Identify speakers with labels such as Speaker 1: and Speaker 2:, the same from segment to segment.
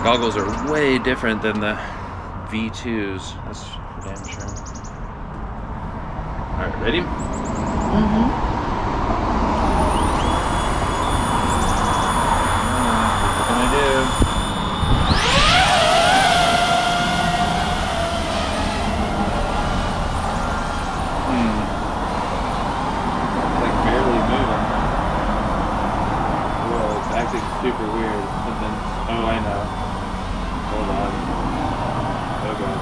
Speaker 1: Goggles are way different than the V2s. That's for damn sure. All right, ready?
Speaker 2: Mm-hmm.
Speaker 1: What can I do? Super weird, and then, oh, I know. Hold on. Okay.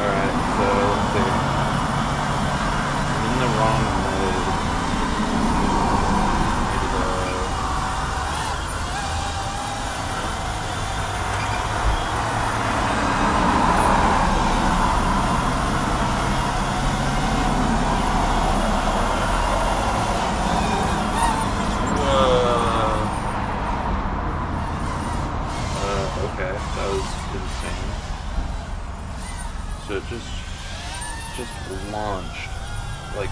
Speaker 1: Alright, so, let's see. I'm in the wrong mode. So it just launched like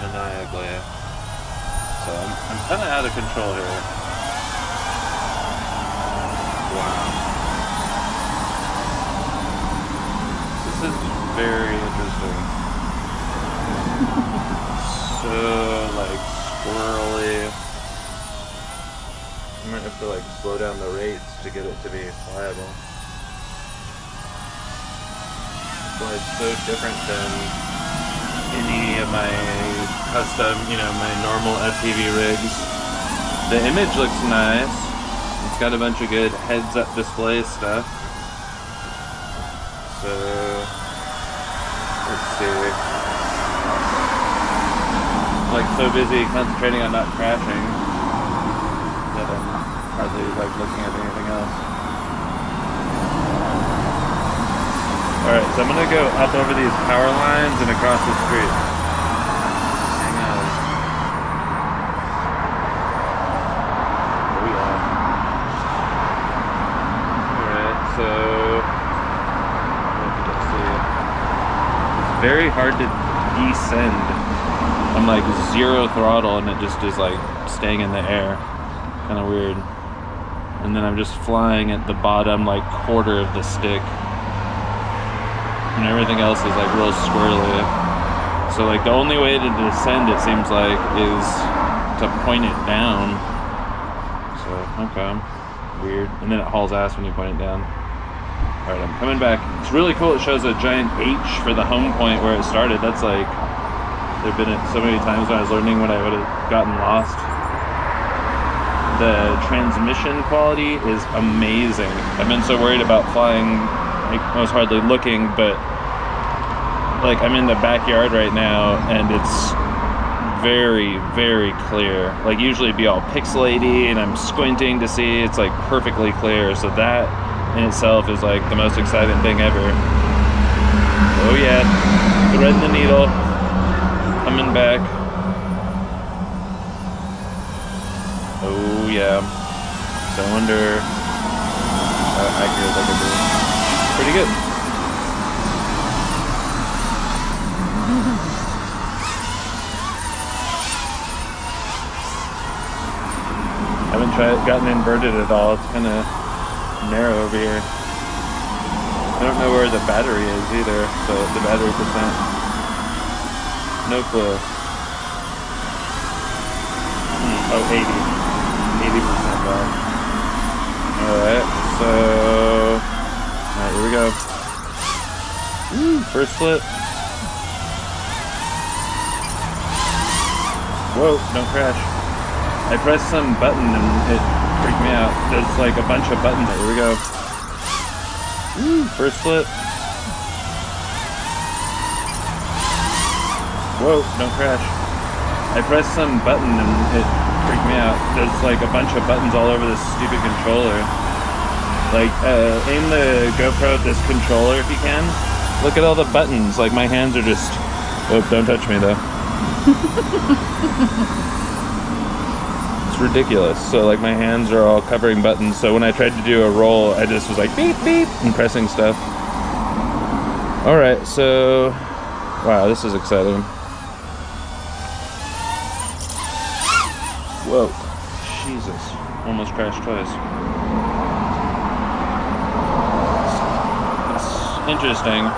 Speaker 1: maniacally. So I'm kind of out of control here. Wow. This is very interesting. So like squirrely. I might have to like slow down the rates to get it to be pliable. But it's so different than any of my custom, my normal FPV rigs. The image looks nice. It's got a bunch of good heads-up display stuff. So, let's see. I'm like so busy concentrating on not crashing that I'm hardly like looking at anything else. Alright, so I'm gonna go up over these power lines and across the street. Hang on. Oh yeah. Alright, so what did I see? It's very hard to descend. I'm like 0 throttle and it just is like staying in the air. Kinda weird. And then I'm just flying at the bottom like quarter of the stick. And everything else is like real squirrely. So like the only way to descend, it seems like, is to point it down. So, okay. Weird. And then it hauls ass when you point it down. Alright, I'm coming back. It's really cool. It shows a giant H for the home point where it started. That's like, there have been so many times when I was learning when I would have gotten lost. The transmission quality is amazing. I've been so worried about flying. I was hardly looking, but like I'm in the backyard right now and it's very, very clear. Like usually it'd be all pixelaty and I'm squinting to see. It's like perfectly clear. So that in itself is like the most exciting thing ever. Oh yeah, threading the needle, coming back. Oh yeah. So I wonder how accurate that could be. Pretty good. Haven't gotten inverted at all. It's kind of narrow over here. I don't know where the battery is either, so the battery percent. No clue. Oh, 80% back. Alright, so alright, here we go. Woo, first flip. Whoa, don't crash. I pressed some button and it freaked me out. There's like a bunch of buttons. Here we go. Woo, first flip. Whoa, don't crash. I pressed some button and it freaked me out. There's like a bunch of buttons all over this stupid controller. Like, aim the GoPro at this controller if you can. Look at all the buttons. Like, my hands are just... Oh, don't touch me, though. It's ridiculous. So, like, my hands are all covering buttons. So when I tried to do a roll, I just was like, beep, beep, and pressing stuff. Alright, so... Wow, this is exciting. Whoa. Jesus. Almost crashed twice. interesting.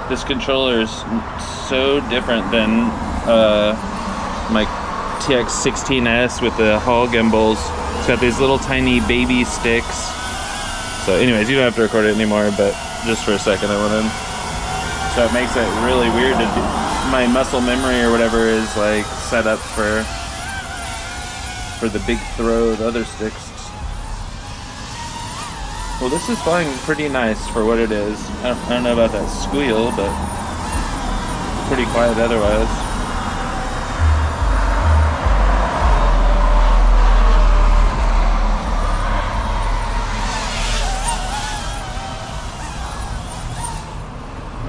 Speaker 1: This controller is so different than my TX16S with the Hall gimbals. It's got these little tiny baby sticks. So anyways, you don't have to record it anymore, but just for a second I went in. So it makes it really weird to do. My muscle memory or whatever is like set up for the big throw of the other sticks. Well, this is flying pretty nice for what it is. I don't know about that squeal, but pretty quiet otherwise.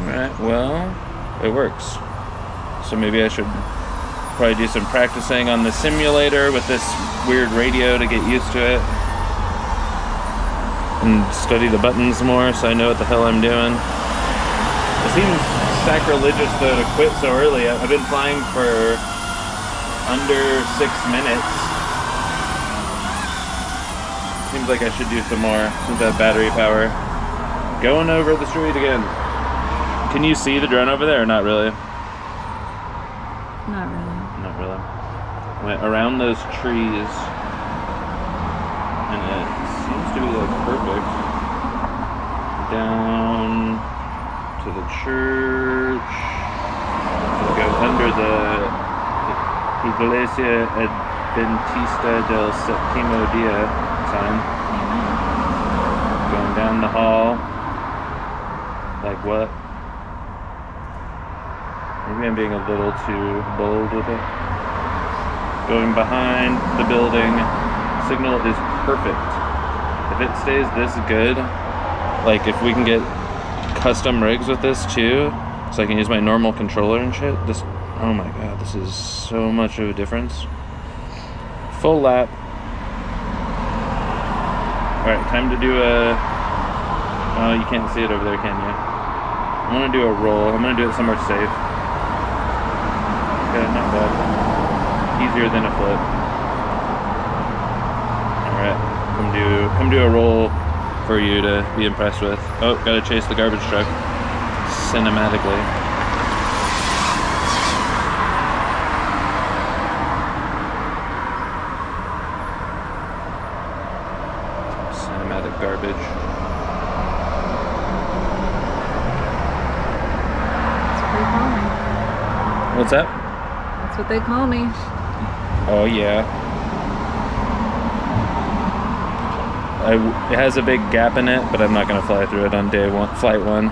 Speaker 1: Alright, well, it works. So maybe I should probably do some practicing on the simulator with this weird radio to get used to it. And study the buttons more so I know what the hell I'm doing. It seems sacrilegious though to quit so early. I've been flying for under 6 minutes. Seems like I should do some more with that battery power. Going over the street again. Can you see the drone over there or not really?
Speaker 2: Not really.
Speaker 1: Not really. Went around those trees and it seems to be like perfect. Down to the church. So go under the Iglesia Adventista del Séptimo Día sign. Going down the hall. Like what? Maybe I'm being a little too bold with it. Going behind the building. Signal is perfect. If it stays this good, like if we can get custom rigs with this too, so I can use my normal controller and shit, this, oh my god, this is so much of a difference. Full lap. Alright, time to do a, oh, you can't see it over there, can you? I'm gonna do a roll. I'm gonna do it somewhere safe. Okay, not bad. Easier than a flip. Alright, come do a roll for you to be impressed with. Oh, gotta chase the garbage truck. Cinematically. Cinematic garbage.
Speaker 2: That's what they call me.
Speaker 1: What's that?
Speaker 2: That's what they call me.
Speaker 1: Oh yeah. It has a big gap in it, but I'm not gonna fly through it on day one, flight 1.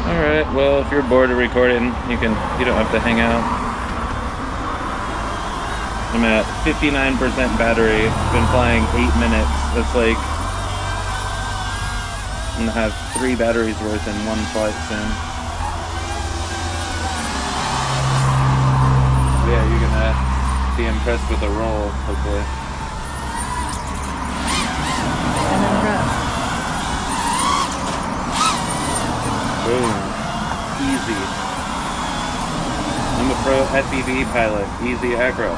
Speaker 1: Alright, well if you're bored of recording, you don't have to hang out. I'm at 59% battery, been flying 8 minutes. That's like, I'm gonna have 3 batteries worth in one flight soon. Yeah, you're gonna be impressed with the roll, hopefully.
Speaker 2: I'm impressed.
Speaker 1: Boom. Easy. I'm a pro FPV pilot. Easy acro.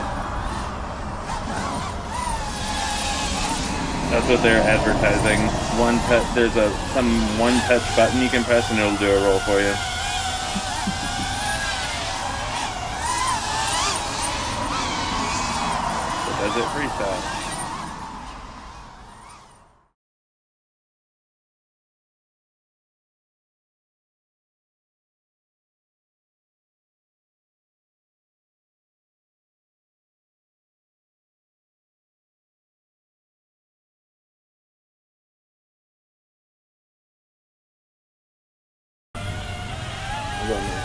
Speaker 1: That's what they're advertising. There's some one-touch button you can press and it'll do a roll for you. Does it freestyle? Run.